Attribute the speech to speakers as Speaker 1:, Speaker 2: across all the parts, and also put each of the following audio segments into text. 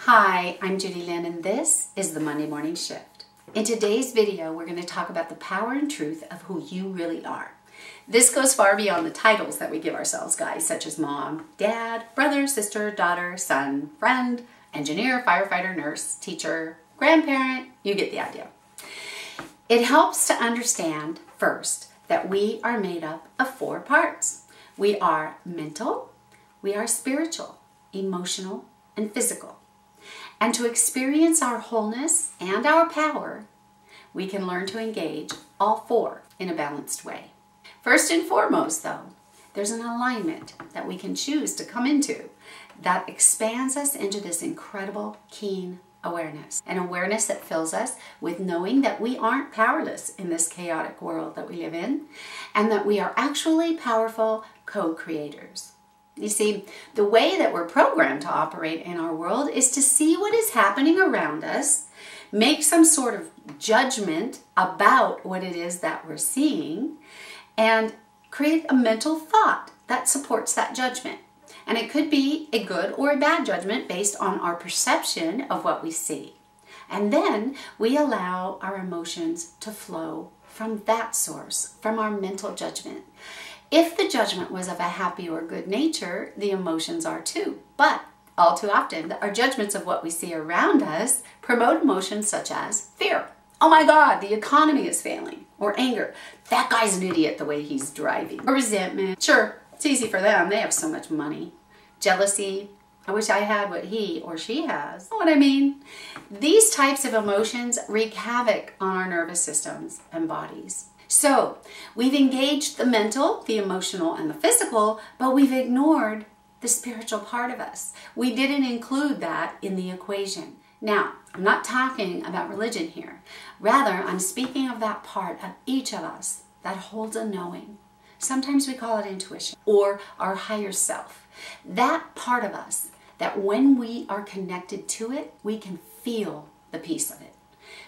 Speaker 1: Hi, I'm Judy Lynn and this is the Monday Morning Shift. In today's video, we're going to talk about the power and truth of who you really are. This goes far beyond the titles that we give ourselves, guys, such as mom, dad, brother, sister, daughter, son, friend, engineer, firefighter, nurse, teacher, grandparent. You get the idea. It helps to understand, first, that we are made up of four parts. We are mental, we are spiritual, emotional, and physical. And to experience our wholeness and our power, we can learn to engage all four in a balanced way. First and foremost, though, there's an alignment that we can choose to come into that expands us into this incredible, keen awareness. An awareness that fills us with knowing that we aren't powerless in this chaotic world that we live in, and that we are actually powerful co-creators. You see, the way that we're programmed to operate in our world is to see what is happening around us, make some sort of judgment about what it is that we're seeing, and create a mental thought that supports that judgment. And it could be a good or a bad judgment based on our perception of what we see. And then we allow our emotions to flow from that source, from our mental judgment. If the judgment was of a happy or good nature, the emotions are too. But all too often, our judgments of what we see around us promote emotions such as fear. Oh my God, the economy is failing. Or anger. That guy's an idiot the way he's driving. Or resentment. Sure, it's easy for them. They have so much money. Jealousy. I wish I had what he or she has. Know what I mean? These types of emotions wreak havoc on our nervous systems and bodies. So, we've engaged the mental, the emotional, and the physical, but we've ignored the spiritual part of us. We didn't include that in the equation. Now, I'm not talking about religion here. Rather, I'm speaking of that part of each of us that holds a knowing. Sometimes we call it intuition or our higher self. That part of us that when we are connected to it, we can feel the peace of it.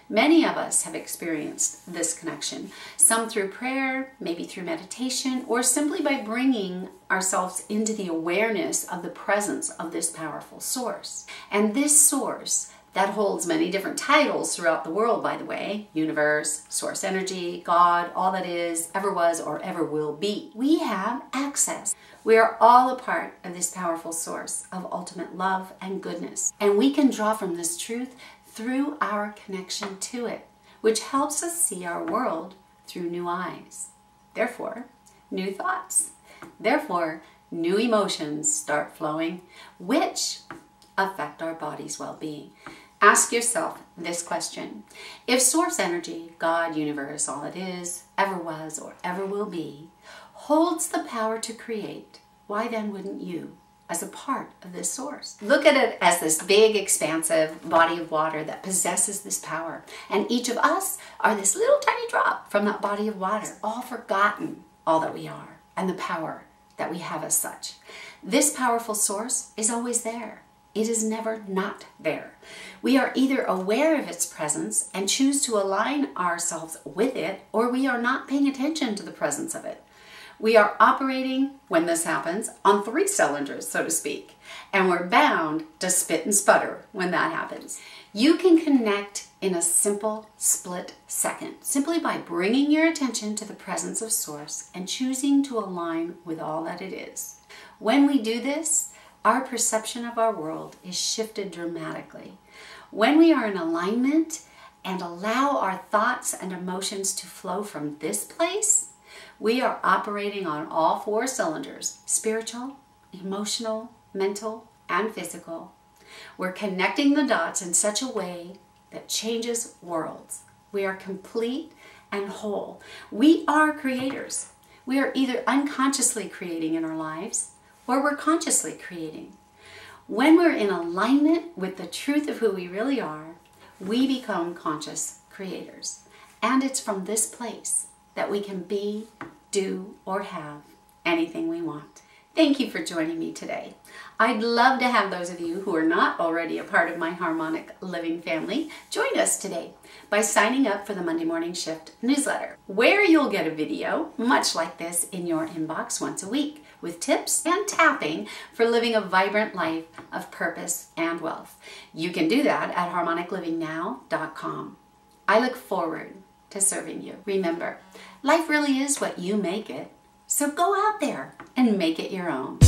Speaker 1: Many of us have experienced this connection, some through prayer, maybe through meditation, or simply by bringing ourselves into the awareness of the presence of this powerful source. And this source that holds many different titles throughout the world, by the way, universe, source energy, God, all that is, ever was, or ever will be. We have access. We are all a part of this powerful source of ultimate love and goodness. And we can draw from this truth through our connection to it, which helps us see our world through new eyes. Therefore, new thoughts. Therefore, new emotions start flowing, which affect our body's well-being. Ask yourself this question. If source energy, God, universe, all it is, ever was, or ever will be, holds the power to create, why then wouldn't you, as a part of this source? Look at it as this big, expansive body of water that possesses this power. And each of us are this little tiny drop from that body of water, all forgotten all that we are and the power that we have as such. This powerful source is always there. It is never not there. We are either aware of its presence and choose to align ourselves with it, or we are not paying attention to the presence of it. We are operating, when this happens, on 3 cylinders, so to speak, and we're bound to spit and sputter when that happens. You can connect in a simple split second, simply by bringing your attention to the presence of Source and choosing to align with all that it is. When we do this, our perception of our world is shifted dramatically. When we are in alignment and allow our thoughts and emotions to flow from this place, we are operating on all 4 cylinders, spiritual, emotional, mental, and physical. We're connecting the dots in such a way that changes worlds. We are complete and whole. We are creators. We are either unconsciously creating in our lives, or we're consciously creating. When we're in alignment with the truth of who we really are, we become conscious creators. And it's from this place that we can be, do, or have anything we want. Thank you for joining me today. I'd love to have those of you who are not already a part of my Harmonic Living family join us today by signing up for the Monday Morning Shift newsletter, where you'll get a video much like this in your inbox once a week with tips and tapping for living a vibrant life of purpose and wealth. You can do that at harmoniclivingnow.com. I look forward to serving you. Remember, life really is what you make it. So go out there and make it your own.